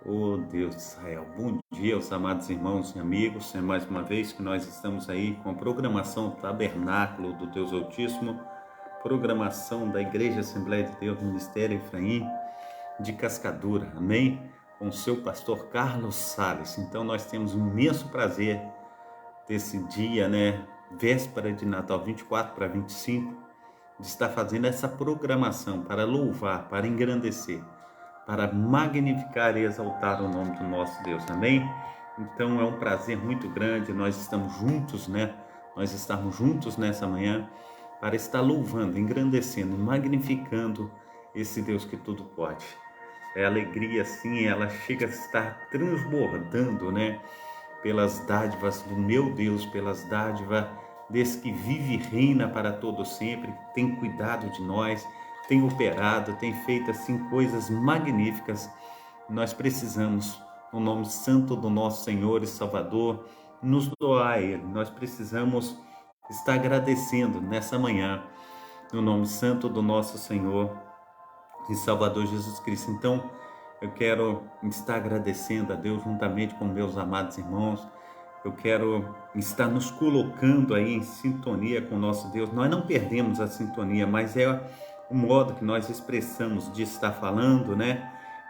Oh Deus de Israel, bom dia aos amados irmãos e amigos. É mais uma vez que nós estamos aí com a programação Tabernáculo do Deus Altíssimo, programação da Igreja Assembleia de Deus Ministério Efraim de Cascadura, amém? Com o seu pastor Carlos Sales. Então nós temos um imenso prazer desse dia, véspera de Natal, 24 para 25, de estar fazendo essa programação para louvar, para engrandecer, para magnificar e exaltar o nome do nosso Deus, amém? Então é um prazer muito grande, nós estamos juntos, Nós estamos juntos nessa manhã para estar louvando, engrandecendo, magnificando esse Deus que tudo pode. É alegria, assim, ela chega a estar transbordando, Pelas dádivas do meu Deus, pelas dádivas desse que vive e reina para todo sempre, tem cuidado de nós, tem operado, tem feito assim coisas magníficas. Nós precisamos, no nome santo do nosso Senhor e Salvador, nos doar a Ele. Nós precisamos estar agradecendo nessa manhã, no nome santo do nosso Senhor e Salvador Jesus Cristo. Então, eu quero estar agradecendo a Deus juntamente com meus amados irmãos. Eu quero estar nos colocando aí em sintonia com o nosso Deus. Nós não perdemos a sintonia, mas é o modo que nós expressamos de estar falando,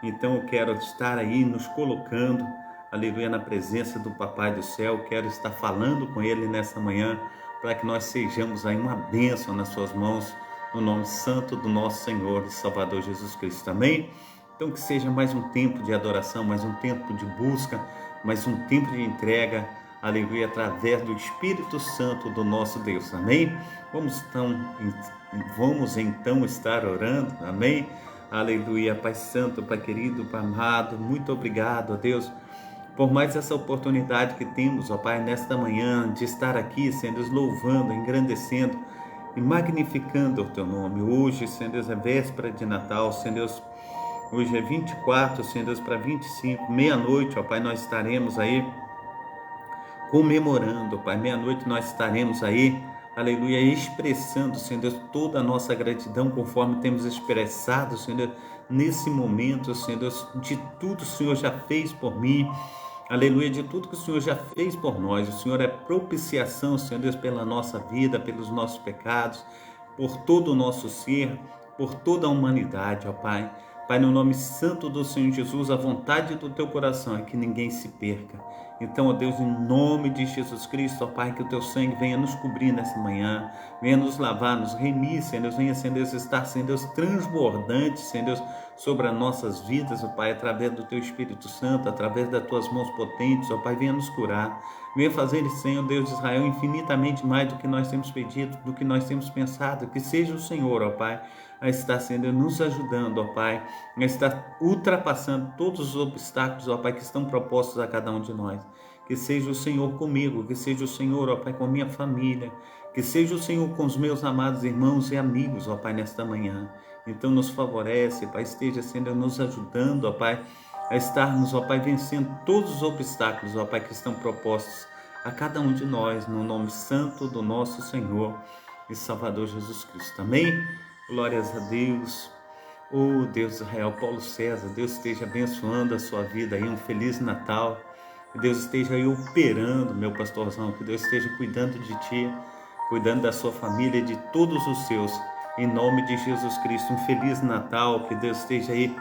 Então eu quero estar aí nos colocando, aleluia, na presença do Papai do Céu. Quero estar falando com Ele nessa manhã, para que nós sejamos aí uma bênção nas suas mãos, no nome santo do nosso Senhor e Salvador Jesus Cristo, amém? Então que seja mais um tempo de adoração, mais um tempo de busca, mais um tempo de entrega, aleluia, através do Espírito Santo do nosso Deus, amém? Vamos então estar orando, amém? Aleluia, Pai Santo, Pai querido, Pai amado, muito obrigado, a Deus, por mais essa oportunidade que temos, ó Pai, nesta manhã, de estar aqui, Senhor Deus, louvando, engrandecendo e magnificando o Teu nome. Hoje, Senhor Deus, é véspera de Natal, Senhor Deus, hoje é 24, Senhor Deus, para 25, meia-noite, ó Pai, nós estaremos aí comemorando, Pai, meia-noite nós estaremos aí, aleluia, expressando, Senhor Deus, toda a nossa gratidão, conforme temos expressado, Senhor Deus, nesse momento, Senhor Deus, de tudo o Senhor já fez por mim, aleluia, de tudo que o Senhor já fez por nós. O Senhor é propiciação, Senhor Deus, pela nossa vida, pelos nossos pecados, por todo o nosso ser, por toda a humanidade, ó Pai. Pai, no nome santo do Senhor Jesus, a vontade do Teu coração é que ninguém se perca. Então, ó Deus, em nome de Jesus Cristo, ó Pai, que o Teu sangue venha nos cobrir nessa manhã, venha nos lavar, nos remir, Senhor Deus, venha, Senhor Deus, estar, Senhor Deus, transbordante, Senhor Deus, sobre as nossas vidas, ó Pai, através do Teu Espírito Santo, através das Tuas mãos potentes, ó Pai, venha nos curar, venha fazer, Senhor Deus de Israel, infinitamente mais do que nós temos pedido, do que nós temos pensado, que seja o Senhor, ó Pai, a estar sendo nos ajudando, ó Pai, a estar ultrapassando todos os obstáculos, ó Pai, que estão propostos a cada um de nós. Que seja o Senhor comigo, que seja o Senhor, ó Pai, com a minha família, que seja o Senhor com os meus amados irmãos e amigos, ó Pai, nesta manhã. Então nos favorece, Pai, esteja sendo nos ajudando, ó Pai, a estarmos, ó Pai, vencendo todos os obstáculos, ó Pai, que estão propostos a cada um de nós, no nome santo do nosso Senhor e Salvador Jesus Cristo. Amém? Glórias a Deus. Oh Deus de Israel, Paulo César, Deus esteja abençoando a sua vida aí, um Feliz Natal. Que Deus esteja aí operando, meu pastorzão, que Deus esteja cuidando de ti, cuidando da sua família e de todos os seus. Em nome de Jesus Cristo, um Feliz Natal, que Deus esteja aí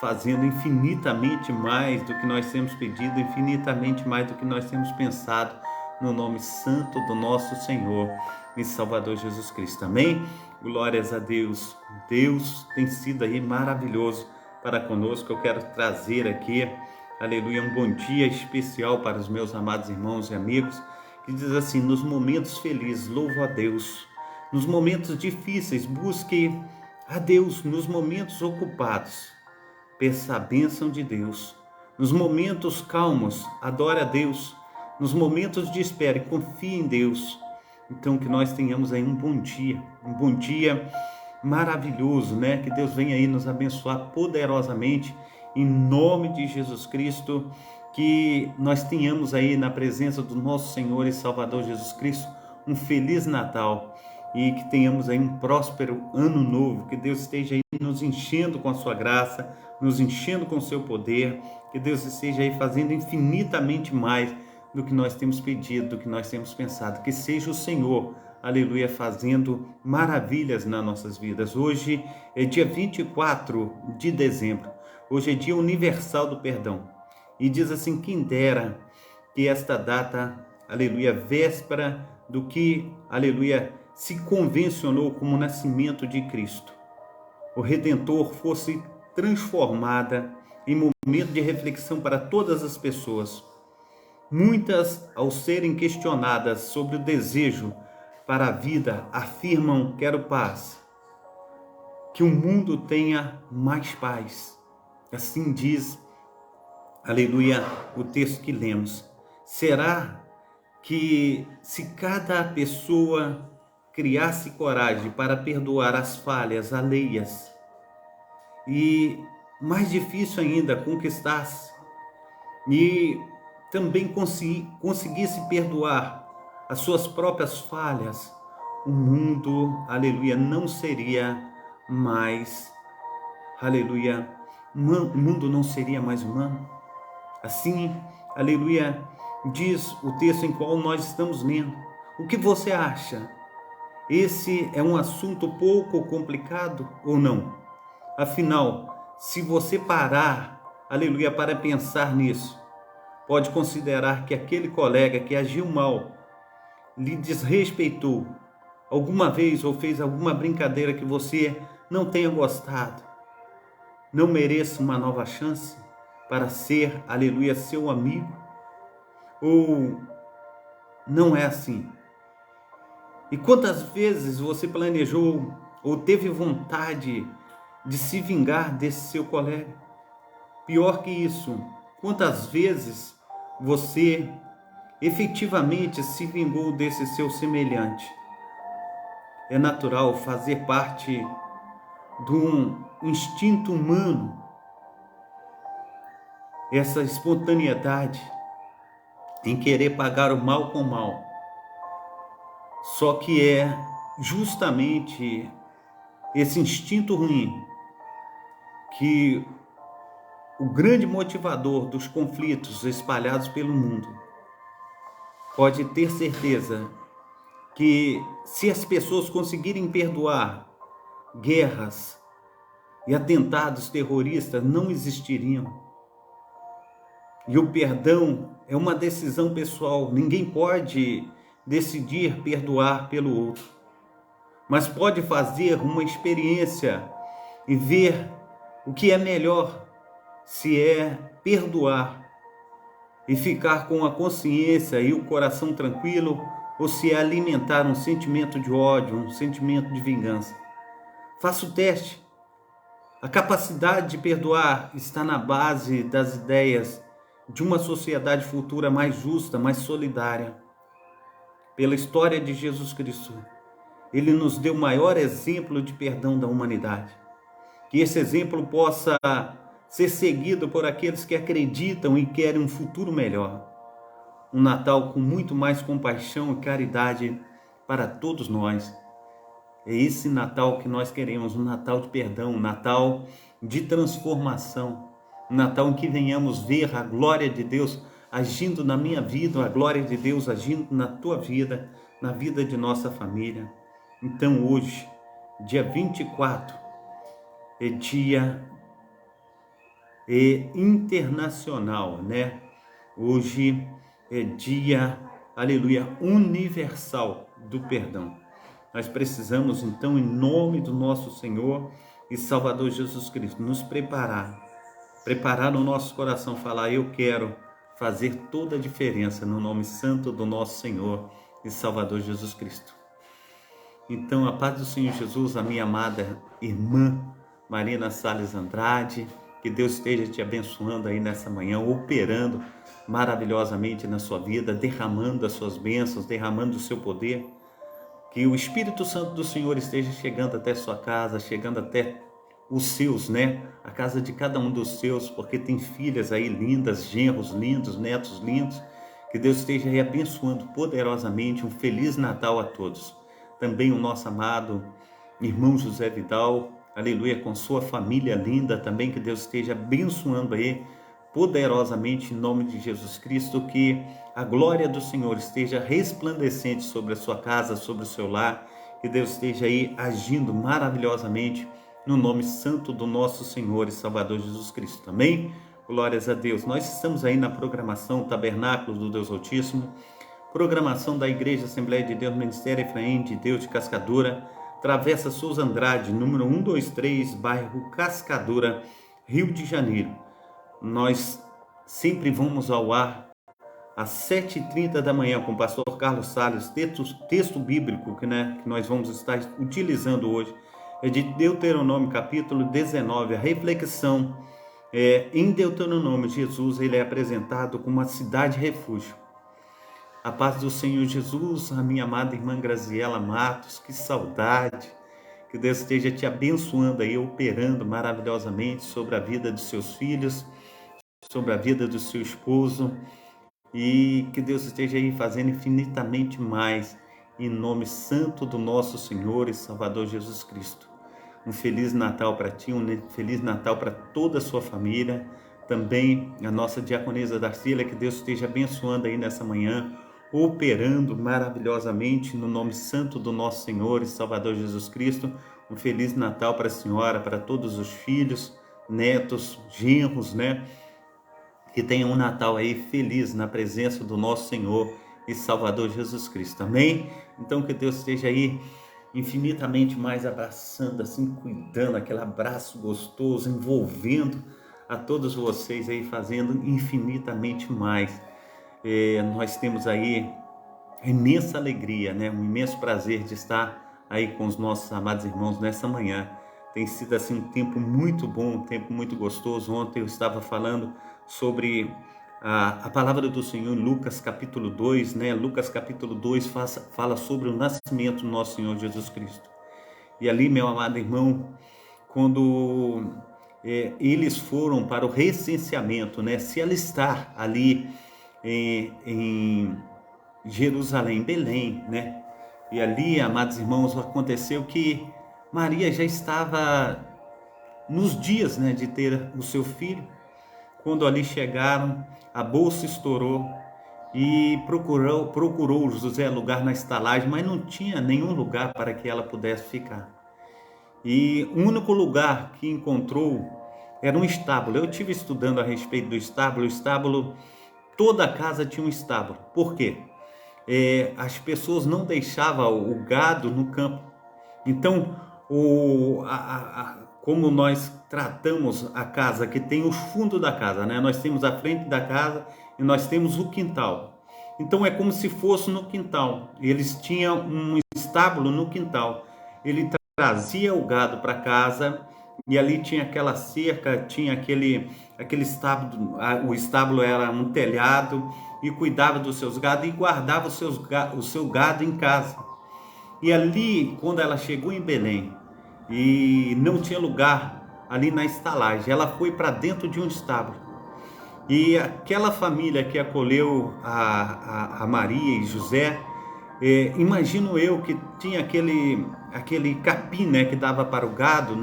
fazendo infinitamente mais do que nós temos pedido, infinitamente mais do que nós temos pensado, no nome santo do nosso Senhor e Salvador Jesus Cristo. Amém? Glórias a Deus. Deus tem sido aí maravilhoso para conosco. Eu quero trazer aqui, aleluia, um bom dia especial para os meus amados irmãos e amigos, que diz assim: nos momentos felizes, louvo a Deus. Nos momentos difíceis, busque a Deus. Nos momentos ocupados, peça a bênção de Deus. Nos momentos calmos, adore a Deus. Nos momentos de espera, confie em Deus. Então que nós tenhamos aí um bom dia maravilhoso, Que Deus venha aí nos abençoar poderosamente, em nome de Jesus Cristo, que nós tenhamos aí na presença do nosso Senhor e Salvador Jesus Cristo um Feliz Natal e que tenhamos aí um próspero ano novo, que Deus esteja aí nos enchendo com a sua graça, nos enchendo com o seu poder, que Deus esteja aí fazendo infinitamente mais do que nós temos pedido, do que nós temos pensado, que seja o Senhor, aleluia, fazendo maravilhas nas nossas vidas. Hoje é dia 24 de dezembro, hoje é dia universal do perdão, e diz assim, quem dera que esta data, aleluia, véspera do que, aleluia, se convencionou como o nascimento de Cristo, o Redentor, fosse transformada em momento de reflexão para todas as pessoas. Muitas, ao serem questionadas sobre o desejo para a vida, afirmam: quero paz, que o mundo tenha mais paz. Assim diz, aleluia, o texto que lemos. Será que se cada pessoa criasse coragem para perdoar as falhas alheias e, mais difícil ainda, conquistasse e também conseguisse perdoar as suas próprias falhas, o mundo, aleluia, não seria mais, aleluia, o mundo não seria mais humano. Assim, aleluia, diz o texto em qual nós estamos lendo. O que você acha? Esse é um assunto pouco complicado ou não? Afinal, se você parar, aleluia, para pensar nisso, pode considerar que aquele colega que agiu mal, lhe desrespeitou alguma vez ou fez alguma brincadeira que você não tenha gostado, não mereça uma nova chance para ser, aleluia, seu amigo? Ou não é assim? E quantas vezes você planejou ou teve vontade de se vingar desse seu colega? Pior que isso, quantas vezes você efetivamente se vingou desse seu semelhante? É natural fazer parte de um instinto humano, essa espontaneidade em querer pagar o mal com o mal. Só que é justamente esse instinto ruim que o grande motivador dos conflitos espalhados pelo mundo. Pode ter certeza que se as pessoas conseguirem perdoar, guerras e atentados terroristas não existiriam. E o perdão é uma decisão pessoal. Ninguém pode decidir perdoar pelo outro, mas pode fazer uma experiência e ver o que é melhor, se é perdoar e ficar com a consciência e o coração tranquilo, ou se é alimentar um sentimento de ódio, um sentimento de vingança. Faça o teste. A capacidade de perdoar está na base das ideias de uma sociedade futura mais justa, mais solidária. Pela história de Jesus Cristo, Ele nos deu o maior exemplo de perdão da humanidade. Que esse exemplo possa ser seguido por aqueles que acreditam e querem um futuro melhor. Um Natal com muito mais compaixão e caridade para todos nós. É esse Natal que nós queremos, um Natal de perdão, um Natal de transformação, um Natal em que venhamos ver a glória de Deus agindo na minha vida, a glória de Deus agindo na tua vida, na vida de nossa família. Então hoje, dia 24, é dia internacional, né? Hoje é dia, aleluia, universal do perdão. Nós precisamos então, em nome do nosso Senhor e Salvador Jesus Cristo, nos preparar no nosso coração, falar: eu quero fazer toda a diferença no nome santo do nosso Senhor e Salvador Jesus Cristo. Então, a paz do Senhor Jesus, a minha amada irmã Marina Salles Andrade, que Deus esteja te abençoando aí nessa manhã, operando maravilhosamente na sua vida, derramando as suas bênçãos, derramando o seu poder. Que o Espírito Santo do Senhor esteja chegando até sua casa, chegando até os seus, né? A casa de cada um dos seus, porque tem filhas aí lindas, genros lindos, netos lindos. Que Deus esteja aí abençoando poderosamente. Um Feliz Natal a todos. Também o nosso amado irmão José Vidal, aleluia, com sua família linda também, que Deus esteja abençoando aí poderosamente em nome de Jesus Cristo, que a glória do Senhor esteja resplandecente sobre a sua casa, sobre o seu lar, que Deus esteja aí agindo maravilhosamente no nome santo do nosso Senhor e Salvador Jesus Cristo. Amém? Glórias a Deus. Nós estamos aí na programação Tabernáculos do Deus Altíssimo, programação da Igreja Assembleia de Deus, Ministério Efraim de Deus de Cascadura, Travessa Souza Andrade, número 123, bairro Cascadura, Rio de Janeiro. Nós sempre vamos ao ar às 7h30 da manhã com o pastor Carlos Salles, texto bíblico que nós vamos estar utilizando hoje, é de Deuteronômio capítulo 19, a reflexão em Deuteronômio, Jesus ele é apresentado como uma cidade refúgio. A paz do Senhor Jesus, a minha amada irmã Graziela Matos, que saudade, que Deus esteja te abençoando aí, operando maravilhosamente sobre a vida dos seus filhos, sobre a vida do seu esposo, e que Deus esteja aí fazendo infinitamente mais, em nome santo do nosso Senhor e Salvador Jesus Cristo. Um Feliz Natal para ti, um Feliz Natal para toda a sua família, também a nossa diaconisa Darcília, que Deus esteja abençoando aí nessa manhã, operando maravilhosamente no nome santo do nosso Senhor e Salvador Jesus Cristo. Um Feliz Natal para a senhora, para todos os filhos, netos, genros, que tenham um Natal aí feliz na presença do nosso Senhor e Salvador Jesus Cristo. Amém? Então que Deus esteja aí infinitamente mais abraçando, assim, cuidando, aquele abraço gostoso, envolvendo a todos vocês aí, fazendo infinitamente mais. Nós temos aí imensa alegria, um imenso prazer de estar aí com os nossos amados irmãos nessa manhã. Tem sido assim um tempo muito bom, um tempo muito gostoso. Ontem eu estava falando sobre a palavra do Senhor em Lucas capítulo 2, Lucas capítulo 2 fala sobre o nascimento do nosso Senhor Jesus Cristo. E ali, meu amado irmão, quando eles foram para o recenseamento, se alistar ali em Jerusalém, Belém, E ali, amados irmãos, aconteceu que Maria já estava nos dias, de ter o seu filho. Quando ali chegaram, a bolsa estourou e procurou José lugar na estalagem, mas não tinha nenhum lugar para que ela pudesse ficar. E o único lugar que encontrou era um estábulo. Eu estive estudando a respeito do estábulo. O estábulo, toda a casa tinha um estábulo. Por quê? As pessoas não deixavam o gado no campo. Então, como nós tratamos a casa, que tem o fundo da casa, nós temos a frente da casa e nós temos o quintal. Então é como se fosse no quintal. Eles tinham um estábulo no quintal. Ele trazia o gado para casa e ali tinha aquela cerca, tinha aquele estábulo. O estábulo era um telhado e cuidava dos seus gados e guardava o seu gado em casa. E ali, quando ela chegou em Belém e não tinha lugar ali na estalagem, ela foi para dentro de um estábulo. E aquela família que acolheu a Maria e José, imagino eu que tinha aquele capim, que dava para o gado,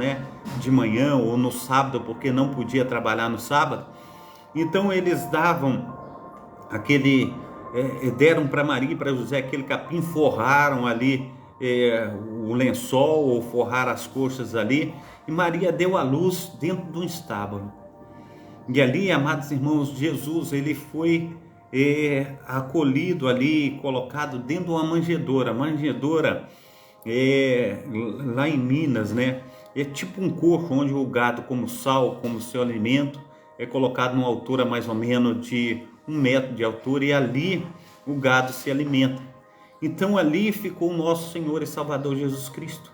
de manhã ou no sábado, porque não podia trabalhar no sábado. Então eles davam deram para Maria e para José aquele capim, forraram ali o lençol, ou forraram as coxas ali, e Maria deu à luz dentro de um estábulo. E ali, amados irmãos, Jesus ele foi acolhido ali, colocado dentro de uma manjedoura. Manjedoura lá em Minas, é tipo um coxo onde o gado, como sal, como seu alimento, é colocado numa altura mais ou menos de 1 metro de altura, e ali o gado se alimenta. Então ali ficou o nosso Senhor e Salvador Jesus Cristo.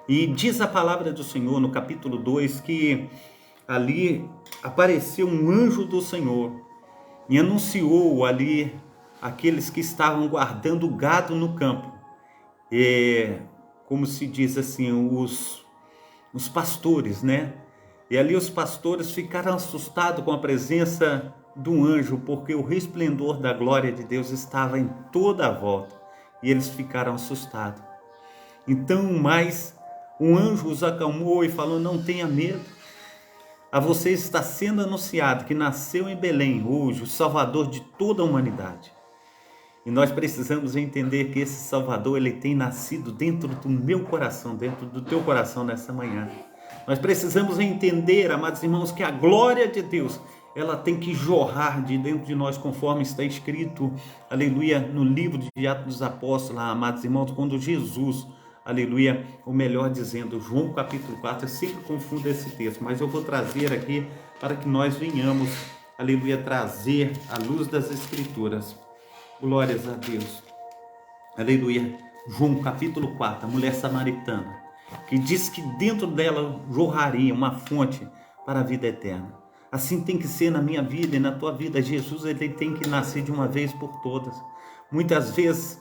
E diz a palavra do Senhor no capítulo 2 que ali apareceu um anjo do Senhor e anunciou ali aqueles que estavam guardando o gado no campo. Como se diz assim, os pastores, E ali os pastores ficaram assustados com a presença do anjo, porque o resplendor da glória de Deus estava em toda a volta, e eles ficaram assustados. Então, mas Um anjo os acalmou e falou: não tenha medo. A vocês está sendo anunciado que nasceu em Belém hoje o Salvador de toda a humanidade. E nós precisamos entender que esse Salvador, ele tem nascido dentro do meu coração, dentro do teu coração nessa manhã. Nós precisamos entender, amados irmãos, que a glória de Deus, ela tem que jorrar de dentro de nós, conforme está escrito, aleluia, no livro de Atos dos Apóstolos, amados irmãos, quando Jesus, aleluia, o melhor dizendo, João capítulo 4, eu sempre confundo esse texto, mas eu vou trazer aqui para que nós venhamos, aleluia, trazer a luz das Escrituras. Glórias a Deus. Aleluia. João capítulo 4, a mulher samaritana, que diz que dentro dela jorraria uma fonte para a vida eterna. Assim tem que ser na minha vida e na tua vida. Jesus, ele tem que nascer de uma vez por todas. Muitas vezes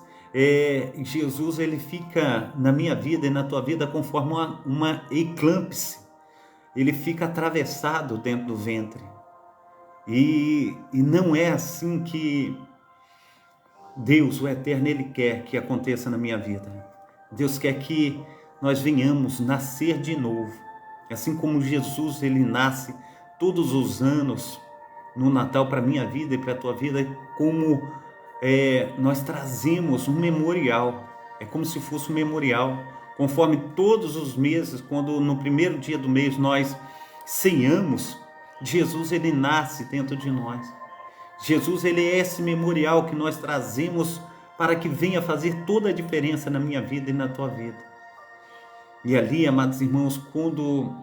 Jesus, ele fica na minha vida e na tua vida conforme uma eclâmpse. Ele fica atravessado dentro do ventre. E não é assim que Deus, o Eterno, ele quer que aconteça na minha vida. Deus quer que nós venhamos nascer de novo. Assim como Jesus, ele nasce todos os anos no Natal para a minha vida e para a tua vida, como nós trazemos um memorial. É como se fosse um memorial. Conforme todos os meses, quando no primeiro dia do mês nós ceiamos, Jesus, ele nasce dentro de nós. Jesus, ele é esse memorial que nós trazemos para que venha fazer toda a diferença na minha vida e na tua vida. E ali, amados irmãos, quando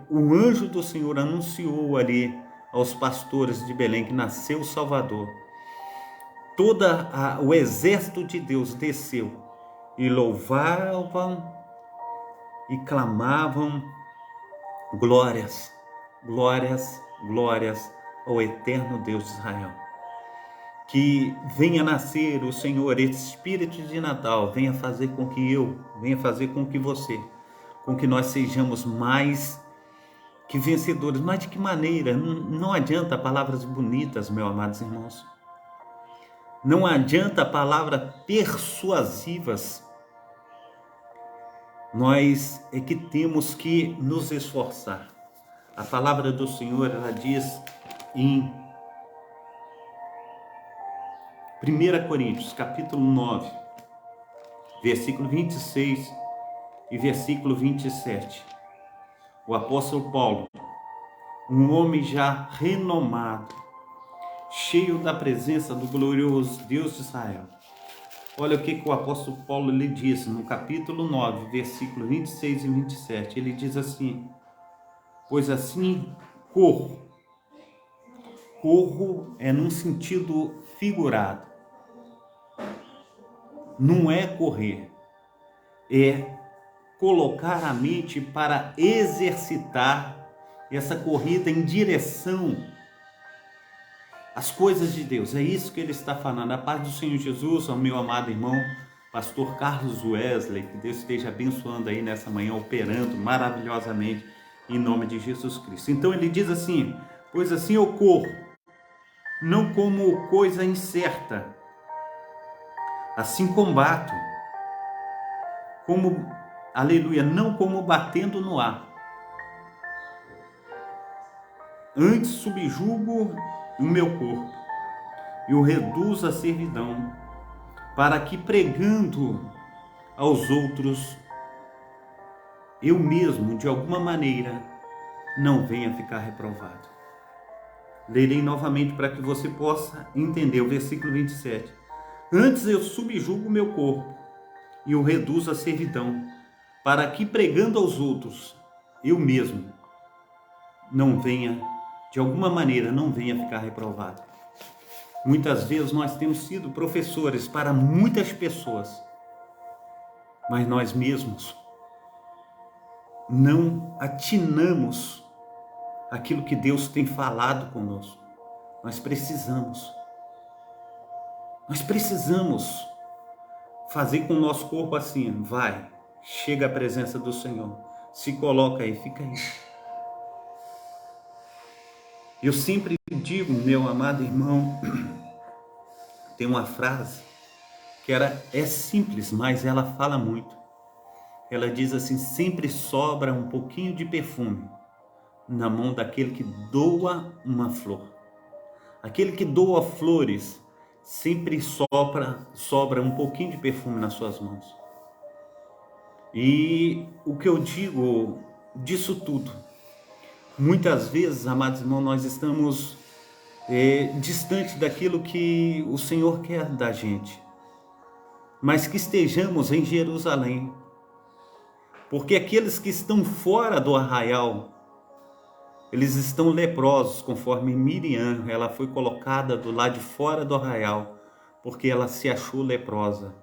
o anjo do Senhor anunciou ali aos pastores de Belém que nasceu o Salvador, todo o exército de Deus desceu e louvavam e clamavam: glórias, glórias, glórias ao eterno Deus de Israel. Que venha nascer o Senhor, esse espírito de Natal, venha fazer com que venha fazer com que você, com que nós sejamos mais que vencedores. Mas de que maneira? Não adianta palavras bonitas, meus amados irmãos. Não adianta palavras persuasivas. Nós é que temos que nos esforçar. A palavra do Senhor, ela diz em 1 Coríntios, capítulo 9, versículo 26 e versículo 27. O apóstolo Paulo, um homem já renomado, cheio da presença do glorioso Deus de Israel. Olha o que o apóstolo Paulo lhe diz no capítulo 9, versículo 26 e 27. Ele diz assim: pois assim corro. Corro é num sentido figurado. Não é correr, é colocar a mente para exercitar essa corrida em direção às coisas de Deus. É isso que ele está falando. A paz do Senhor Jesus, ao meu amado irmão, pastor Carlos Wesley, que Deus esteja abençoando aí nessa manhã, operando maravilhosamente em nome de Jesus Cristo. Então ele diz assim: pois assim eu corro, não como coisa incerta, assim combato, como, aleluia, não como batendo no ar. Antes subjugo o meu corpo e o reduzo à servidão, para que pregando aos outros, eu mesmo, de alguma maneira, não venha ficar reprovado. Lerei novamente para que você possa entender o versículo 27. Antes eu subjugo o meu corpo e o reduzo à servidão, para que pregando aos outros, eu mesmo não venha, de alguma maneira, não venha ficar reprovado. Muitas vezes nós temos sido professores para muitas pessoas, mas nós mesmos não atinamos aquilo que Deus tem falado conosco. Nós precisamos fazer com o nosso corpo assim: vai, chega à presença do Senhor, se coloca aí, fica aí. Eu sempre digo, meu amado irmão, tem uma frase que é simples, mas ela fala muito. ela diz assim: sempre sobra um pouquinho de perfume na mão daquele que doa uma flor. Aquele que doa flores, sempre sobra um pouquinho de perfume nas suas mãos. E o que eu digo disso tudo, muitas vezes, amados irmãos, nós estamos distante daquilo que o Senhor quer da gente, mas que estejamos em Jerusalém, porque aqueles que estão fora do arraial, eles estão leprosos, conforme Miriam, ela foi colocada do lado de fora do arraial, porque ela se achou leprosa.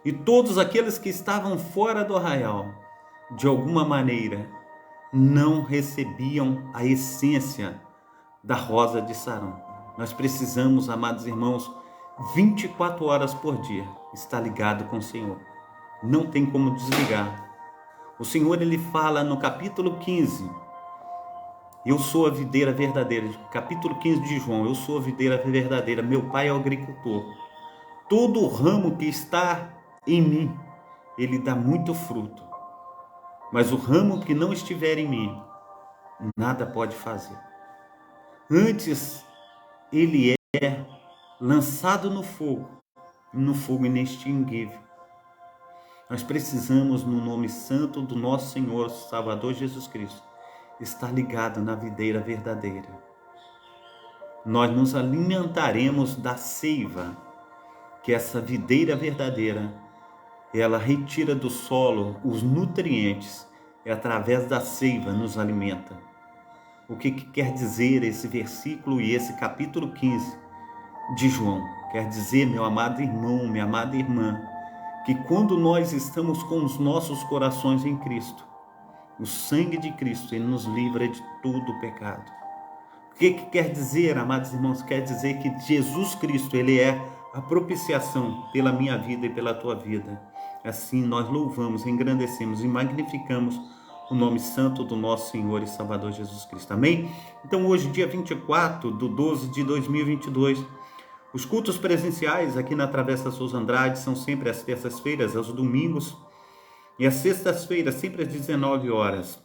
E todos aqueles que estavam fora do arraial, de alguma maneira, não recebiam a essência da rosa de Saron. Nós precisamos, amados irmãos, 24 horas por dia, estar ligado com o Senhor. Não tem como desligar. O Senhor, ele fala no capítulo 15, eu sou a videira verdadeira, capítulo 15 de João, eu sou a videira verdadeira, meu pai é o agricultor. Todo ramo que está em mim, ele dá muito fruto. Mas o ramo que não estiver em mim, nada pode fazer. Antes, ele é lançado no fogo inextinguível. Nós precisamos, no nome santo do nosso Senhor, Salvador Jesus Cristo, estar ligado na videira verdadeira. Nós nos alimentaremos da seiva, que essa videira verdadeira, ela retira do solo os nutrientes, e através da seiva nos alimenta. O que quer dizer esse versículo e esse capítulo 15 de João? Quer dizer, meu amado irmão, minha amada irmã, que quando nós estamos com os nossos corações em Cristo, o sangue de Cristo, ele nos livra de todo o pecado. O que quer dizer, amados irmãos? Quer dizer que Jesus Cristo, ele é a propiciação pela minha vida e pela tua vida. Assim nós louvamos, engrandecemos e magnificamos o nome santo do nosso Senhor e Salvador Jesus Cristo. Amém? Então hoje, dia 24/12 de 2022, os cultos presenciais aqui na Travessa Souza Andrade são sempre às terças-feiras, aos domingos, e às sextas-feiras, sempre às 19 horas.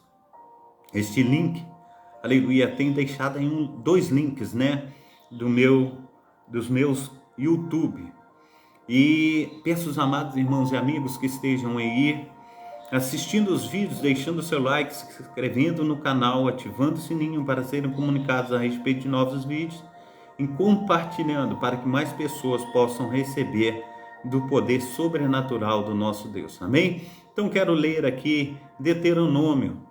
Este link, aleluia, tem deixado aí dois links, né, dos meus YouTube. E peço aos amados irmãos e amigos que estejam aí assistindo os vídeos, deixando o seu like, se inscrevendo no canal, ativando o sininho para serem comunicados a respeito de novos vídeos e compartilhando para que mais pessoas possam receber do poder sobrenatural do nosso Deus. Amém? Então quero ler aqui Deuteronômio,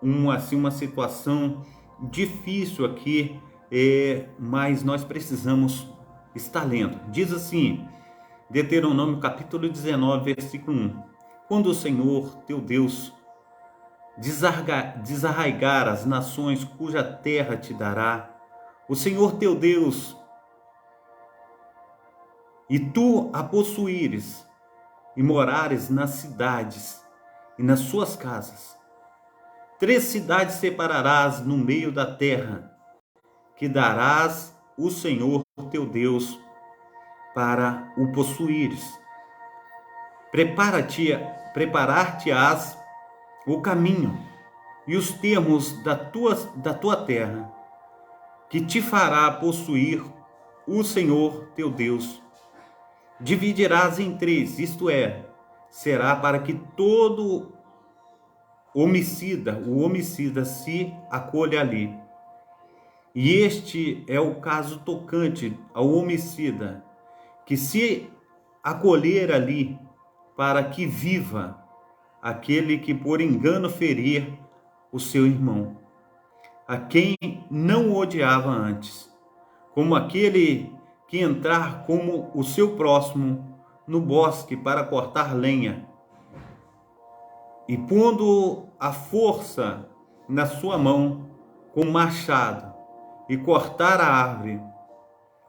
uma situação difícil aqui, mas nós precisamos estar lendo. Diz assim, Deuteronômio capítulo 19, versículo 1. Quando o Senhor teu Deus desarraigar as nações cuja terra te dará, o Senhor teu Deus, e tu a possuíres, e morares nas cidades e nas suas casas, 3 cidades separarás no meio da terra, que darás o Senhor teu Deus para o possuíres. Preparar-te-ás o caminho e os termos da tua terra, que te fará possuir o Senhor teu Deus. Dividirás em 3, isto é, será para que todo o homicida se acolha ali. E este é o caso tocante ao homicida, que se acolher ali, para que viva aquele que por engano ferir o seu irmão, a quem não odiava antes, como aquele que entrar como o seu próximo no bosque para cortar lenha, e pondo a força na sua mão com machado, e cortar a árvore,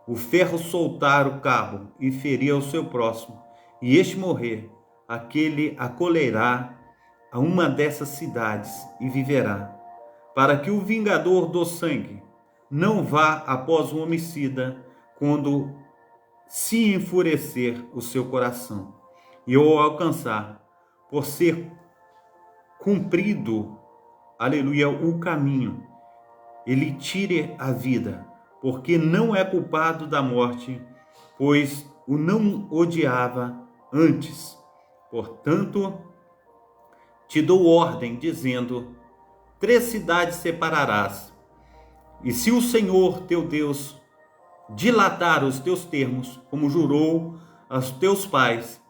o ferro soltar o cabo, e ferir ao seu próximo, e este morrer, aquele acolherá a uma dessas cidades e viverá, para que o vingador do sangue não vá após o homicida quando se enfurecer o seu coração, e o alcançar, por ser cumprido, aleluia, o caminho, ele tire a vida, porque não é culpado da morte, pois o não odiava antes. Portanto, te dou ordem, dizendo: 3 cidades separarás, e se o Senhor teu Deus dilatar os teus termos, como jurou aos teus pais,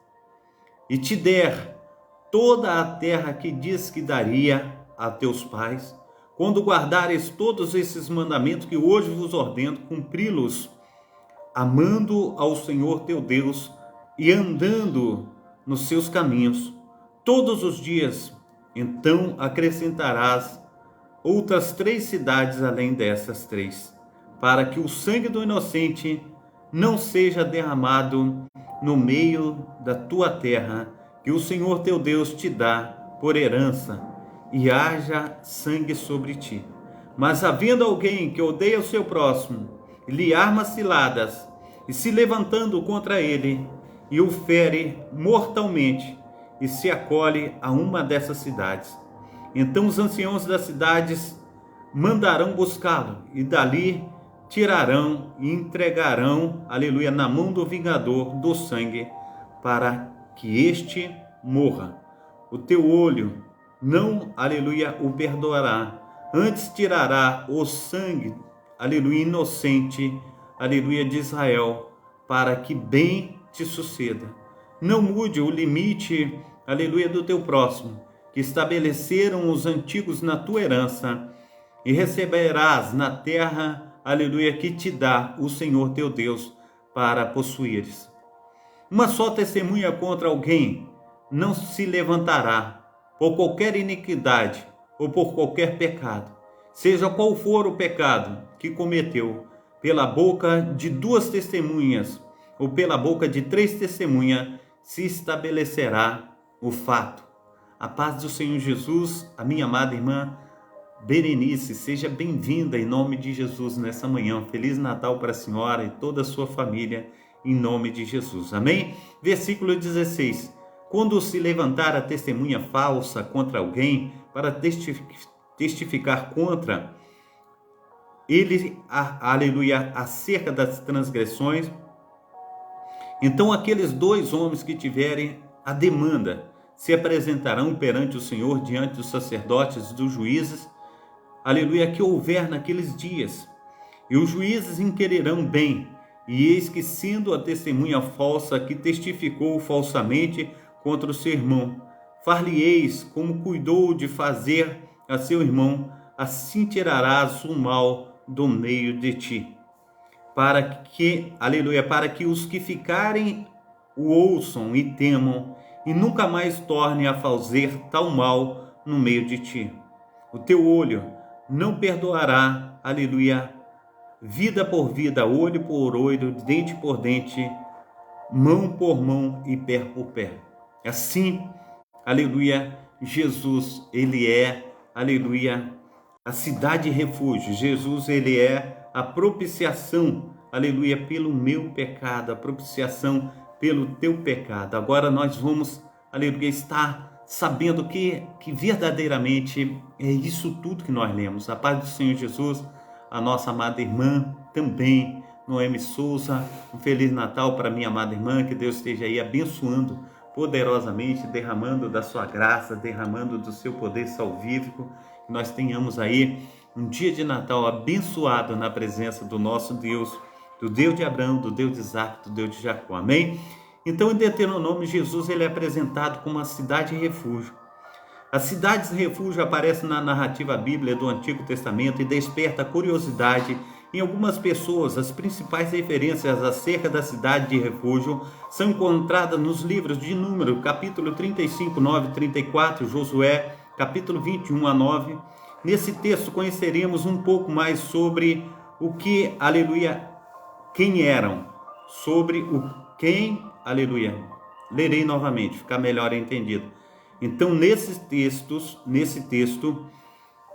e te der toda a terra que diz que daria a teus pais, quando guardares todos esses mandamentos que hoje vos ordeno, cumpri-los, amando ao Senhor teu Deus e andando nos seus caminhos todos os dias, então acrescentarás outras 3 cidades além dessas 3, para que o sangue do inocente não seja derramado no meio da tua terra, que o Senhor teu Deus te dá por herança, e haja sangue sobre ti. Mas havendo alguém que odeia o seu próximo, e lhe arma ciladas, e se levantando contra ele, e o fere mortalmente, e se acolhe a uma dessas cidades, então os anciãos das cidades mandarão buscá-lo, e dali tirarão e entregarão, aleluia, na mão do vingador do sangue, para que este morra. O teu olho não, aleluia, o perdoará, antes tirará o sangue, aleluia, inocente, aleluia, de Israel, para que bem te suceda. Não mude o limite, aleluia, do teu próximo, que estabeleceram os antigos na tua herança, e receberás na terra, aleluia, que te dá o Senhor teu Deus para possuires. Uma só testemunha contra alguém não se levantará, por qualquer iniquidade ou por qualquer pecado, seja qual for o pecado que cometeu, pela boca de 2 testemunhas ou pela boca de 3 testemunhas se estabelecerá o fato. A paz do Senhor Jesus, a minha amada irmã Berenice, seja bem-vinda em nome de Jesus nessa manhã. Feliz Natal para a senhora e toda a sua família, em nome de Jesus. Amém? Versículo 16. Quando se levantar a testemunha falsa contra alguém para testificar contra ele, aleluia, acerca das transgressões, então aqueles 2 homens que tiverem a demanda se apresentarão perante o Senhor diante dos sacerdotes e dos juízes, aleluia, que houver naqueles dias. E os juízes inquirirão bem, e eis que, sendo a testemunha falsa que testificou falsamente contra o seu irmão, far-lhe-eis como cuidou de fazer a seu irmão, assim tirarás o mal do meio de ti. Para que, aleluia, para que os que ficarem o ouçam e temam, e nunca mais torne a fazer tal mal no meio de ti. O teu olho não perdoará, aleluia, vida por vida, olho por olho, dente por dente, mão por mão e pé por pé. Assim, aleluia, Jesus, ele é, aleluia, a cidade refúgio. Jesus, ele é a propiciação, aleluia, pelo meu pecado, a propiciação pelo teu pecado. Agora nós vamos, aleluia, estar sabendo que verdadeiramente é isso tudo que nós lemos. A paz do Senhor Jesus, a nossa amada irmã também, Noemi Souza, um Feliz Natal para minha amada irmã, que Deus esteja aí abençoando poderosamente, derramando da sua graça, derramando do seu poder salvífico, que nós tenhamos aí um dia de Natal abençoado na presença do nosso Deus, do Deus de Abraão, do Deus de Isaac, do Deus de Jacó. Amém? Então, em Deuteronômio, Jesus ele é apresentado como uma cidade refúgio. As cidades refúgio aparecem na narrativa bíblica do Antigo Testamento e desperta curiosidade em algumas pessoas. As principais referências acerca da cidade de refúgio são encontradas nos livros de Número, capítulo 35, 9, 34, Josué, capítulo 21 a 9. Nesse texto conheceremos um pouco mais sobre o que, aleluia, quem eram, sobre o quem, aleluia. Lerei novamente, ficar melhor entendido. Então, nesse texto,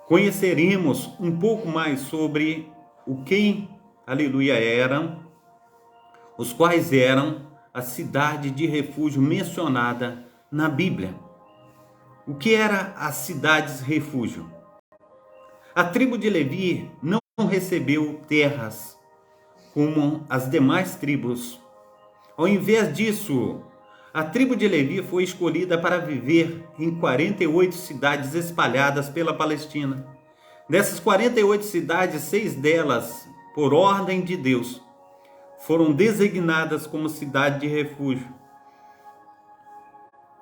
conheceremos um pouco mais sobre o quem, aleluia, eram, os quais eram a cidade de refúgio mencionada na Bíblia. O que era as cidades refúgio? A tribo de Levi não recebeu terras como as demais tribos. Ao invés disso, a tribo de Levi foi escolhida para viver em 48 cidades espalhadas pela Palestina. Dessas 48 cidades, 6 delas, por ordem de Deus, foram designadas como cidade de refúgio,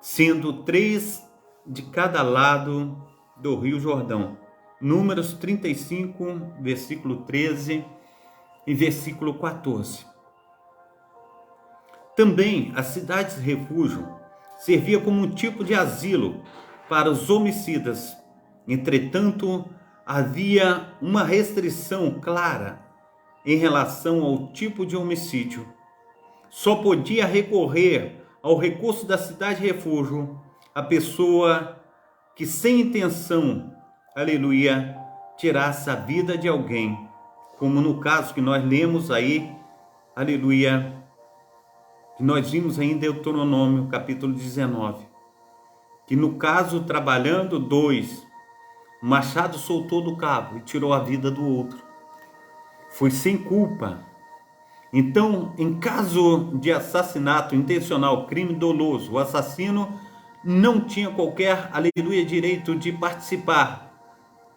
sendo 3 de cada lado do Rio Jordão. Números 35, versículo 13 e versículo 14. Também as cidades refúgio servia como um tipo de asilo para os homicidas. Entretanto, havia uma restrição clara em relação ao tipo de homicídio. Só podia recorrer ao recurso da cidade refúgio a pessoa que, sem intenção, aleluia, tirasse a vida de alguém, como no caso que nós lemos aí, aleluia, que nós vimos aí em Deuteronômio, capítulo 19, que no caso, trabalhando 2, o machado soltou do cabo e tirou a vida do outro. Foi sem culpa. Então, em caso de assassinato intencional, crime doloso, o assassino não tinha qualquer, aleluia, direito de participar,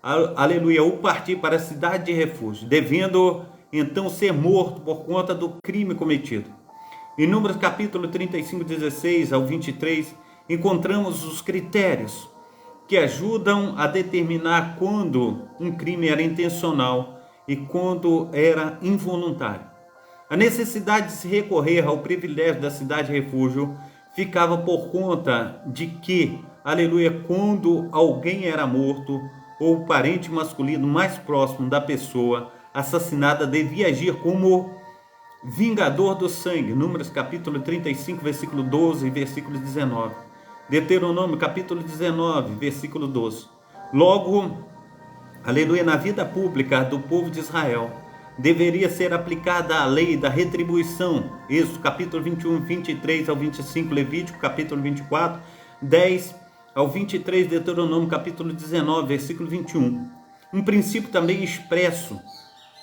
aleluia, ou partir para a cidade de refúgio, devendo então ser morto por conta do crime cometido. Em Números capítulo 35, 16 ao 23, encontramos os critérios que ajudam a determinar quando um crime era intencional e quando era involuntário. A necessidade de se recorrer ao privilégio da cidade refúgio ficava por conta de que, aleluia, quando alguém era morto ou o parente masculino mais próximo da pessoa assassinada devia agir como vingador do sangue. Números capítulo 35, versículo 12 e versículo 19. Deuteronômio capítulo 19, versículo 12. Logo, aleluia, na vida pública do povo de Israel, deveria ser aplicada a lei da retribuição. Êxodo capítulo 21, 23 ao 25, Levítico capítulo 24, 10 ao 23, Deuteronômio capítulo 19, versículo 21. Um princípio também expresso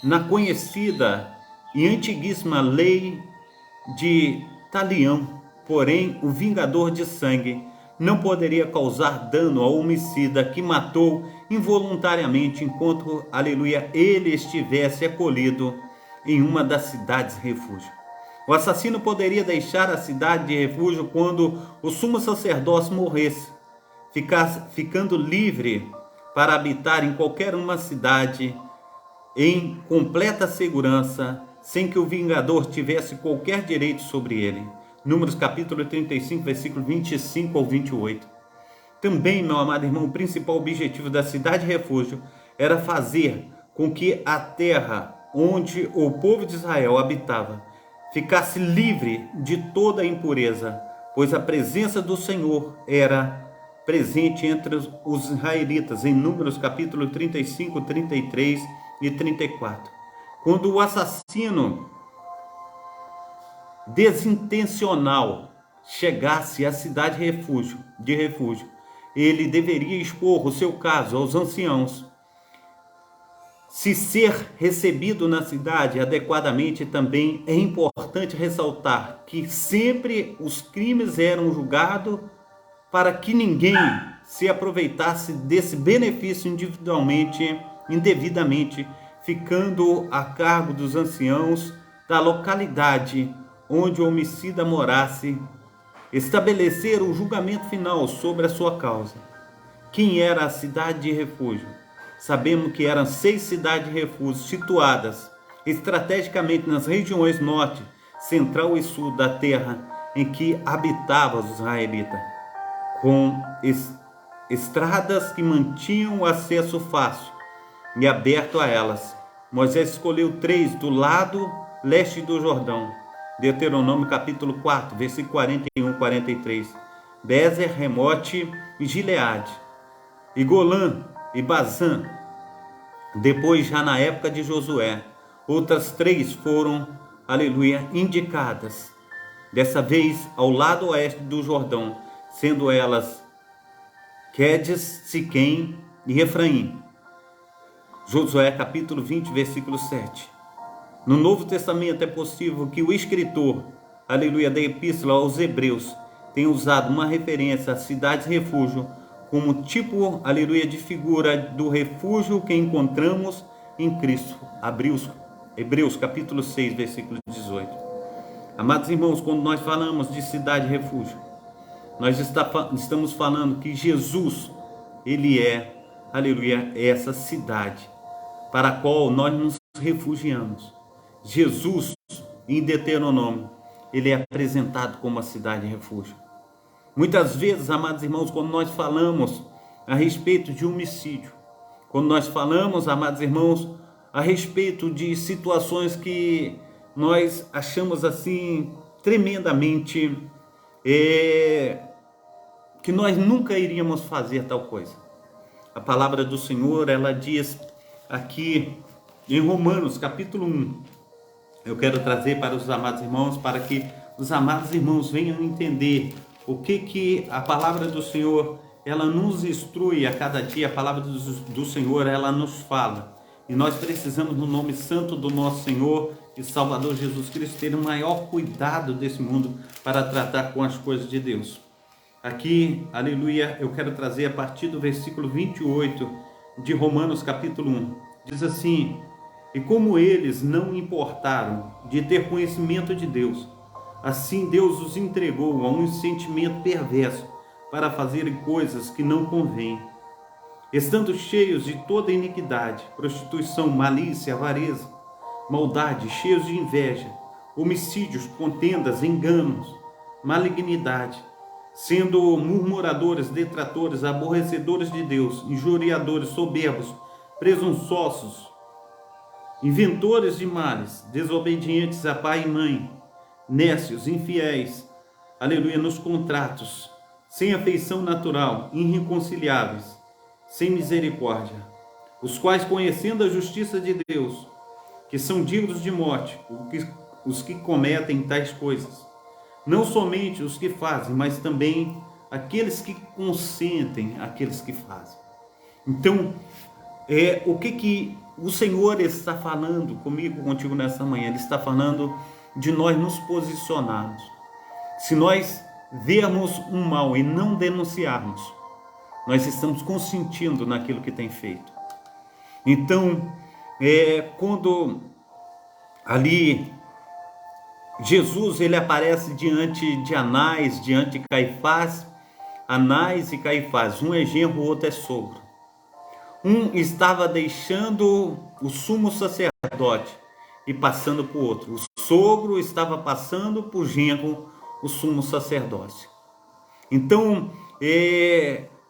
na conhecida e antiguíssima lei de Talião. Porém, o vingador de sangue não poderia causar dano ao homicida que matou involuntariamente enquanto, aleluia, ele estivesse acolhido em uma das cidades refúgio. O assassino poderia deixar a cidade de refúgio quando o sumo sacerdócio morresse, ficando livre para habitar em qualquer uma cidade em completa segurança, sem que o vingador tivesse qualquer direito sobre ele. Números capítulo 35, versículo 25 ao 28. Também, meu amado irmão, o principal objetivo da cidade refúgio era fazer com que a terra onde o povo de Israel habitava ficasse livre de toda impureza, pois a presença do Senhor era presente entre os israelitas, em Números capítulo 35, 33 e 34. Quando o assassino desintencional chegasse à cidade de refúgio, ele deveria expor o seu caso aos anciãos. Se ser recebido na cidade adequadamente, também é importante ressaltar que sempre os crimes eram julgados para que ninguém se aproveitasse desse benefício indevidamente, ficando a cargo dos anciãos da localidade onde o homicida morasse, estabelecer o julgamento final sobre a sua causa. Quem era a cidade de refúgio? Sabemos que eram 6 cidades de refúgio situadas estrategicamente nas regiões norte, central e sul da terra em que habitavam os israelitas, com estradas que mantinham o acesso fácil e aberto a elas. Moisés escolheu 3 do lado leste do Jordão. Deuteronômio capítulo 4, versículo 41 e 43. Bezer, Remote e Gileade, e Golã e Bazã. Depois, já na época de Josué, outras 3 foram, aleluia, indicadas. Dessa vez ao lado oeste do Jordão, sendo elas Quedes, Siquém e Efraim. Josué capítulo 20, versículo 7. No Novo Testamento é possível que o escritor, aleluia, da epístola aos Hebreus tenha usado uma referência a cidades-refúgio como tipo, aleluia, de figura do refúgio que encontramos em Cristo. Hebreus capítulo 6, versículo 18. Amados irmãos, quando nós falamos de cidade-refúgio, nós estamos falando que Jesus, ele é, aleluia, essa cidade para a qual nós nos refugiamos. Jesus, em Deuteronômio, ele é apresentado como a cidade-refúgio. Muitas vezes, amados irmãos, quando nós falamos a respeito de homicídio, quando nós falamos, amados irmãos, a respeito de situações que nós achamos assim tremendamente que nós nunca iríamos fazer tal coisa. A palavra do Senhor, ela diz aqui em Romanos capítulo 1, eu quero trazer para os amados irmãos, para que os amados irmãos venham entender o que a palavra do Senhor, ela nos instrui a cada dia. A palavra do Senhor, ela nos fala. E nós precisamos, no nome santo do nosso Senhor e Salvador Jesus Cristo, ter o maior cuidado desse mundo para tratar com as coisas de Deus. Aqui, aleluia, eu quero trazer a partir do versículo 28 de Romanos capítulo 1. Diz assim: e como eles não importaram de ter conhecimento de Deus, assim Deus os entregou a um sentimento perverso para fazerem coisas que não convêm, estando cheios de toda iniquidade, prostituição, malícia, avareza, maldade, cheios de inveja, homicídios, contendas, enganos, malignidade, sendo murmuradores, detratores, aborrecedores de Deus, injuriadores, soberbos, presunçosos, inventores de males, desobedientes a pai e mãe, nécios, infiéis, aleluia, nos contratos, sem afeição natural, irreconciliáveis, sem misericórdia, os quais, conhecendo a justiça de Deus, que são dignos de morte, os que cometem tais coisas, não somente os que fazem, mas também aqueles que consentem, aqueles que fazem. Então, o que o Senhor está falando comigo, contigo nessa manhã? Ele está falando de nós nos posicionarmos. Se nós vermos um mal e não denunciarmos, nós estamos consentindo naquilo que tem feito. Então, quando ali Jesus, ele aparece diante de Anás, diante de Caifás. Anás e Caifás, um é genro, o outro é sogro. Um estava deixando o sumo sacerdote e passando para o outro. O sogro estava passando para o genro o sumo sacerdócio. Então,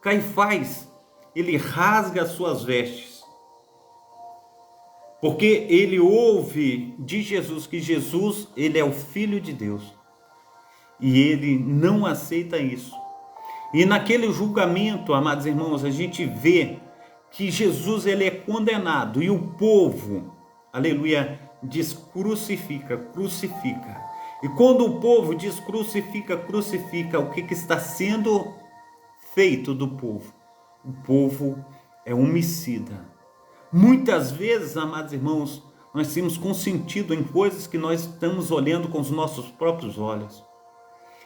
Caifás, ele rasga as suas vestes, porque ele ouve de Jesus que Jesus, ele é o Filho de Deus. E ele não aceita isso. E naquele julgamento, amados irmãos, a gente vê que Jesus, ele é condenado. E o povo, aleluia, diz crucifica, crucifica. E quando o povo diz crucifica, crucifica, o que está sendo feito do povo? O povo é homicida. Muitas vezes, amados irmãos, nós temos consentido em coisas que nós estamos olhando com os nossos próprios olhos.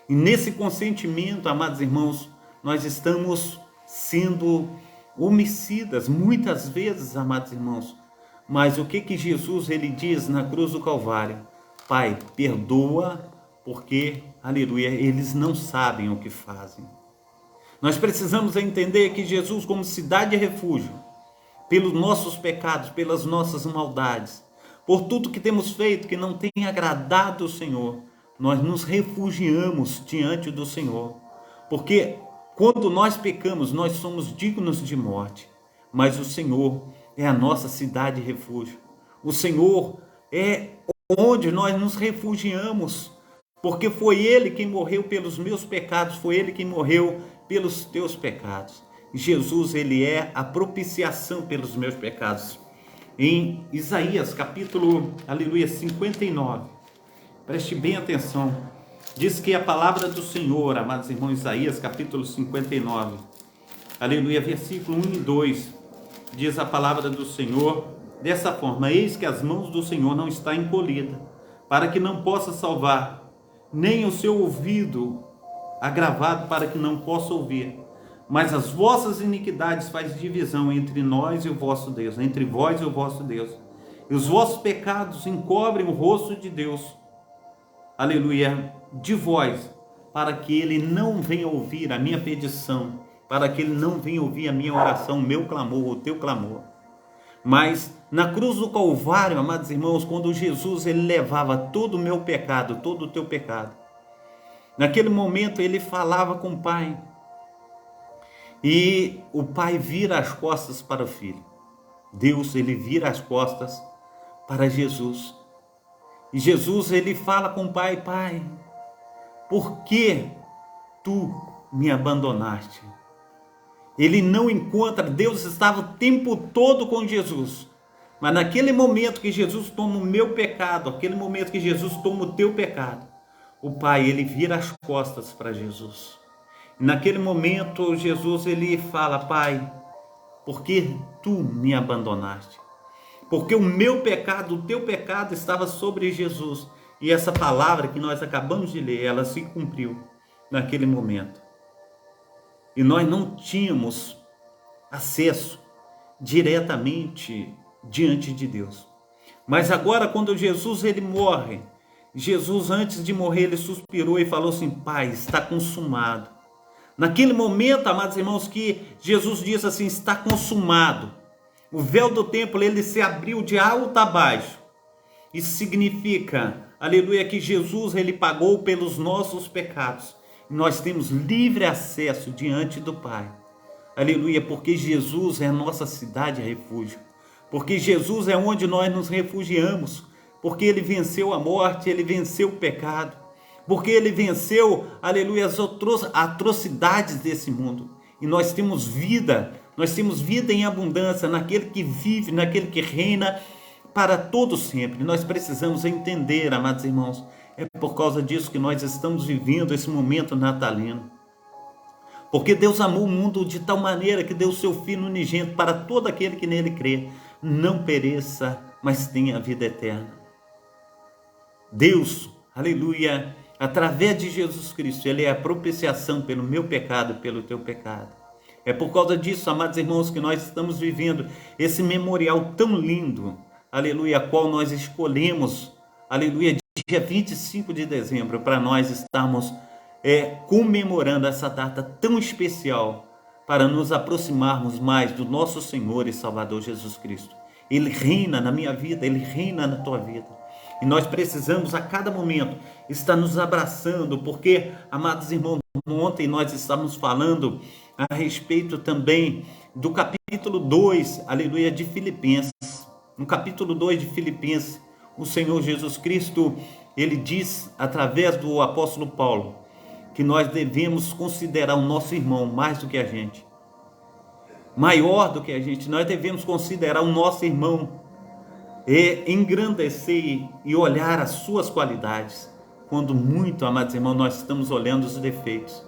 E nesse consentimento, amados irmãos, nós estamos sendo homicidas, muitas vezes, amados irmãos. Mas o que Jesus, ele diz na cruz do Calvário? Pai, perdoa, porque, aleluia, eles não sabem o que fazem. Nós precisamos entender que Jesus, como cidade de refúgio, pelos nossos pecados, pelas nossas maldades, por tudo que temos feito que não tem agradado o Senhor, nós nos refugiamos diante do Senhor. Porque quando nós pecamos, nós somos dignos de morte, mas o Senhor é a nossa cidade de refúgio. O Senhor é onde nós nos refugiamos, porque foi Ele quem morreu pelos meus pecados, foi Ele quem morreu pelos teus pecados. Jesus, ele é a propiciação pelos meus pecados. Em Isaías, capítulo, aleluia, 59, preste bem atenção, diz que a palavra do Senhor, amados irmãos, Isaías, capítulo 59, Aleluia, versículo 1 e 2, diz a palavra do Senhor dessa forma: eis que as mãos do Senhor não está encolhida, para que não possa salvar, nem o seu ouvido agravado para que não possa ouvir. Mas as vossas iniquidades faz divisão entre nós e o vosso Deus, entre vós e o vosso Deus. E os vossos pecados encobrem o rosto de Deus, aleluia, de vós, para que ele não venha ouvir a minha petição, para que ele não venha ouvir a minha oração, o meu clamor, o teu clamor. Mas na cruz do Calvário, amados irmãos, quando Jesus ele levava todo o meu pecado, todo o teu pecado, naquele momento ele falava com o Pai, e o Pai vira as costas para o Filho. Deus ele vira as costas para Jesus. E Jesus ele fala com o Pai: Pai, por que tu me abandonaste? Ele não encontra, Deus estava o tempo todo com Jesus. Mas naquele momento que Jesus toma o meu pecado, aquele momento que Jesus toma o teu pecado, o Pai ele vira as costas para Jesus. E naquele momento Jesus ele fala: Pai, por que tu me abandonaste? Porque o meu pecado, o teu pecado estava sobre Jesus. E essa palavra que nós acabamos de ler, ela se cumpriu naquele momento. E nós não tínhamos acesso diretamente diante de Deus. Mas agora, quando Jesus ele morre, Jesus antes de morrer ele suspirou e falou assim: Pai, está consumado. Naquele momento, amados irmãos, que Jesus disse assim: está consumado. O véu do templo ele se abriu de alto a baixo. Isso significa, aleluia, que Jesus ele pagou pelos nossos pecados. Nós temos livre acesso diante do Pai. Aleluia, porque Jesus é a nossa cidade refúgio. Porque Jesus é onde nós nos refugiamos. Porque ele venceu a morte, ele venceu o pecado. Porque ele venceu, aleluia, as atrocidades desse mundo. E nós temos vida em abundância naquele que vive, naquele que reina para todo sempre. Nós precisamos entender, amados irmãos, é por causa disso que nós estamos vivendo esse momento natalino. Porque Deus amou o mundo de tal maneira que deu o seu Filho unigênito para todo aquele que nele crê, não pereça, mas tenha a vida eterna. Deus, aleluia, através de Jesus Cristo, ele é a propiciação pelo meu pecado, pelo teu pecado. É por causa disso, amados irmãos, que nós estamos vivendo esse memorial tão lindo, aleluia, a qual nós escolhemos, aleluia, dia 25 de dezembro, para nós estarmos comemorando essa data tão especial, para nos aproximarmos mais do nosso Senhor e Salvador Jesus Cristo. Ele reina na minha vida, ele reina na tua vida. E nós precisamos a cada momento estar nos abraçando, porque, amados irmãos, ontem nós estávamos falando a respeito também do capítulo 2, aleluia, de Filipenses. No capítulo 2 de Filipenses, o Senhor Jesus Cristo, ele diz, através do apóstolo Paulo, que nós devemos considerar o nosso irmão mais do que a gente. Maior do que a gente, nós devemos considerar o nosso irmão, engrandecer e olhar as suas qualidades, quando muito, amados irmãos, nós estamos olhando os defeitos.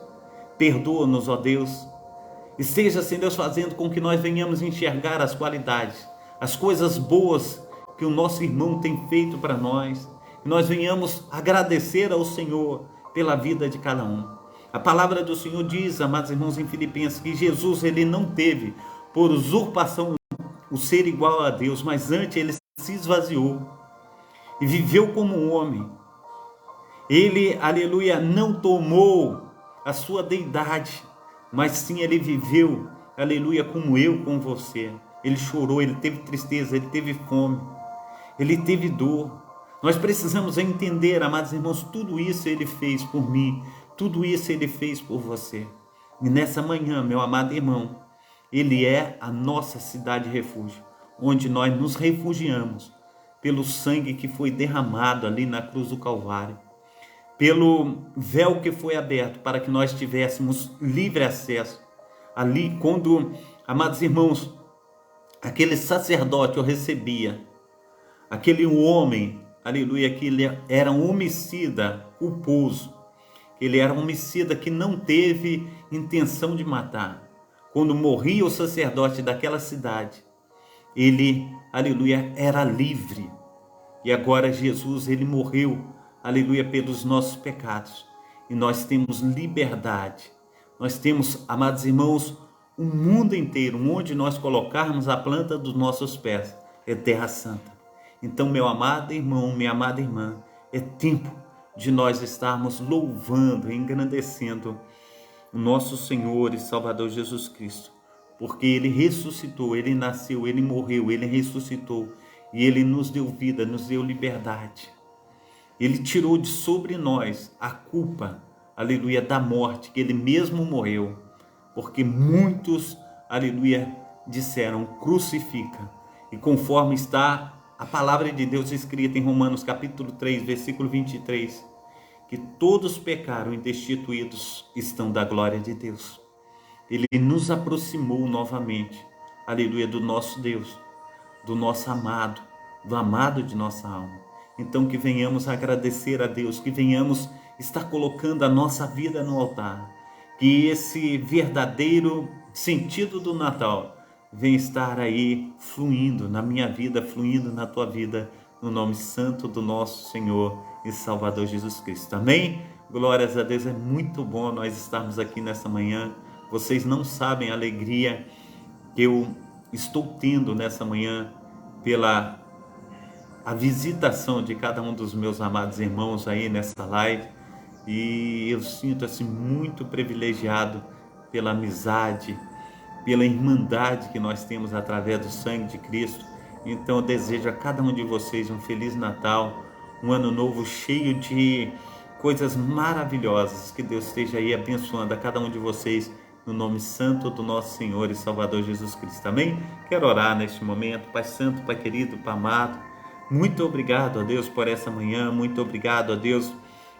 Perdoa-nos, ó Deus, e seja assim, Deus, fazendo com que nós venhamos enxergar as qualidades, as coisas boas que o nosso irmão tem feito para nós, e nós venhamos agradecer ao Senhor pela vida de cada um. A palavra do Senhor diz, amados irmãos, em Filipenses, que Jesus ele não teve por usurpação o ser igual a Deus, mas antes ele se esvaziou e viveu como um homem. Ele, aleluia, não tomou a sua deidade, mas sim ele viveu, aleluia, como eu, com você. Ele chorou, ele teve tristeza, ele teve fome, ele teve dor. Nós precisamos entender, amados irmãos, tudo isso ele fez por mim, tudo isso ele fez por você. E nessa manhã, meu amado irmão, ele é a nossa cidade refúgio, onde nós nos refugiamos pelo sangue que foi derramado ali na cruz do Calvário, pelo véu que foi aberto para que nós tivéssemos livre acesso. Ali, quando, amados irmãos, aquele sacerdote o recebia, aquele homem, aleluia, que ele era um homicida culposo, ele era um homicida que não teve intenção de matar, quando morria o sacerdote daquela cidade, ele, aleluia, era livre. E agora Jesus, ele morreu, aleluia, pelos nossos pecados. E nós temos liberdade. Nós temos, amados irmãos, o mundo inteiro, onde nós colocarmos a planta dos nossos pés, é terra santa. Então, meu amado irmão, minha amada irmã, é tempo de nós estarmos louvando, engrandecendo o nosso Senhor e Salvador Jesus Cristo, porque Ele ressuscitou, Ele nasceu, Ele morreu, Ele ressuscitou, e Ele nos deu vida, nos deu liberdade. Ele tirou de sobre nós a culpa, aleluia, da morte, que Ele mesmo morreu, porque muitos, aleluia, disseram, crucifica. E conforme está a palavra de Deus escrita em Romanos capítulo 3, versículo 23, que todos pecaram e destituídos estão da glória de Deus. Ele nos aproximou novamente, aleluia, do nosso Deus, do nosso amado, do amado de nossa alma. Então que venhamos agradecer a Deus, que venhamos estar colocando a nossa vida no altar, que esse verdadeiro sentido do Natal venha estar aí fluindo na minha vida, fluindo na tua vida, no nome santo do nosso Senhor e Salvador Jesus Cristo. Amém? Glórias a Deus, é muito bom nós estarmos aqui nessa manhã. Vocês não sabem a alegria que eu estou tendo nessa manhã pela a visitação de cada um dos meus amados irmãos aí nessa live, e eu sinto assim muito privilegiado pela amizade, pela irmandade que nós temos através do sangue de Cristo. Então eu desejo a cada um de vocês um Feliz Natal, um ano novo cheio de coisas maravilhosas, que Deus esteja aí abençoando a cada um de vocês, no nome santo do nosso Senhor e Salvador Jesus Cristo. Amém? Quero orar neste momento. Pai santo, Pai querido, Pai amado, muito obrigado a Deus por essa manhã, muito obrigado a Deus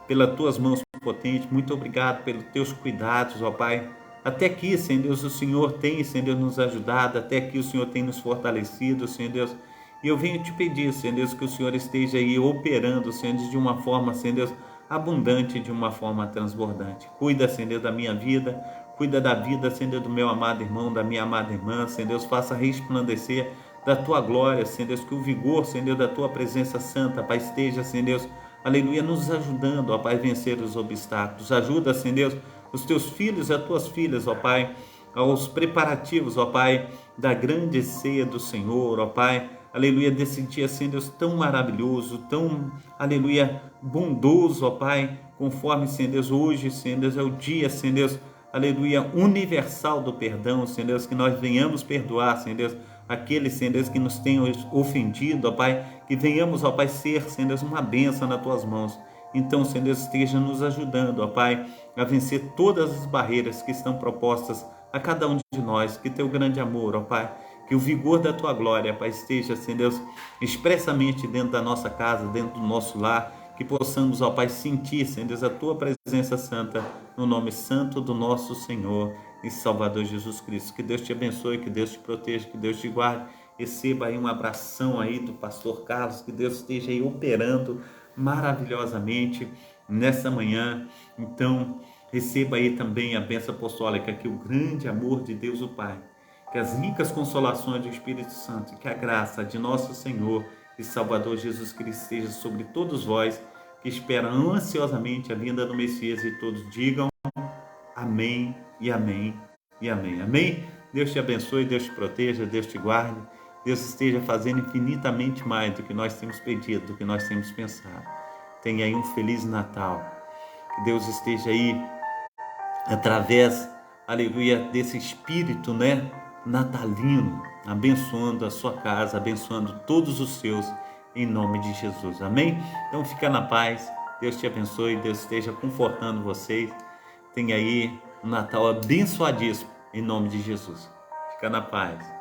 pelas tuas mãos potentes, muito obrigado pelos teus cuidados, ó Pai. Até aqui, Senhor Deus, o Senhor tem, Senhor Deus, nos ajudado, até aqui o Senhor tem nos fortalecido, Senhor Deus. E eu venho te pedir, Senhor Deus, que o Senhor esteja aí operando, Senhor Deus, de uma forma, Senhor Deus, abundante, de uma forma transbordante. Cuida, Senhor Deus, da minha vida, cuida da vida, Senhor Deus, do meu amado irmão, da minha amada irmã, Senhor Deus, faça resplandecer da tua glória, Senhor Deus, que o vigor, Senhor Deus, da tua presença santa, Pai, esteja, Senhor Deus, aleluia, nos ajudando, ó Pai, a vencer os obstáculos. Ajuda, Senhor Deus, os teus filhos e as tuas filhas, ó Pai, aos preparativos, ó Pai, da grande ceia do Senhor, ó Pai, aleluia, desse dia, Senhor Deus, tão maravilhoso, tão, aleluia, bondoso, ó Pai, conforme, Senhor Deus, hoje, Senhor Deus, é o dia, Senhor Deus, aleluia, universal do perdão, Senhor Deus, que nós venhamos perdoar, Senhor Deus, aqueles, Senhor Deus, que nos tenham ofendido, ó Pai, que venhamos, ó Pai, ser, Senhor Deus, uma bênção nas tuas mãos. Então, Senhor Deus, esteja nos ajudando, ó Pai, a vencer todas as barreiras que estão propostas a cada um de nós. Que teu grande amor, ó Pai, que o vigor da tua glória, Pai, esteja, Senhor Deus, expressamente dentro da nossa casa, dentro do nosso lar, que possamos, ó Pai, sentir, Senhor Deus, a tua presença santa, no nome santo do nosso Senhor e Salvador Jesus Cristo. Que Deus te abençoe, que Deus te proteja, que Deus te guarde. Receba aí um abração aí do pastor Carlos, que Deus esteja aí operando maravilhosamente nessa manhã. Então, receba aí também a bênção apostólica, que o grande amor de Deus o Pai, que as ricas consolações do Espírito Santo, que a graça de nosso Senhor e Salvador Jesus Cristo esteja sobre todos vós, que esperam ansiosamente a vinda do Messias, e todos digam amém e amém e amém. Amém? Deus te abençoe, Deus te proteja, Deus te guarde, Deus esteja fazendo infinitamente mais do que nós temos pedido, do que nós temos pensado. Tenha aí um Feliz Natal. Que Deus esteja aí, através, aleluia, desse espírito, natalino, abençoando a sua casa, abençoando todos os seus, em nome de Jesus. Amém? Então fica na paz. Deus te abençoe, Deus esteja confortando vocês. Tenha aí um Natal abençoadíssimo, em nome de Jesus. Fica na paz.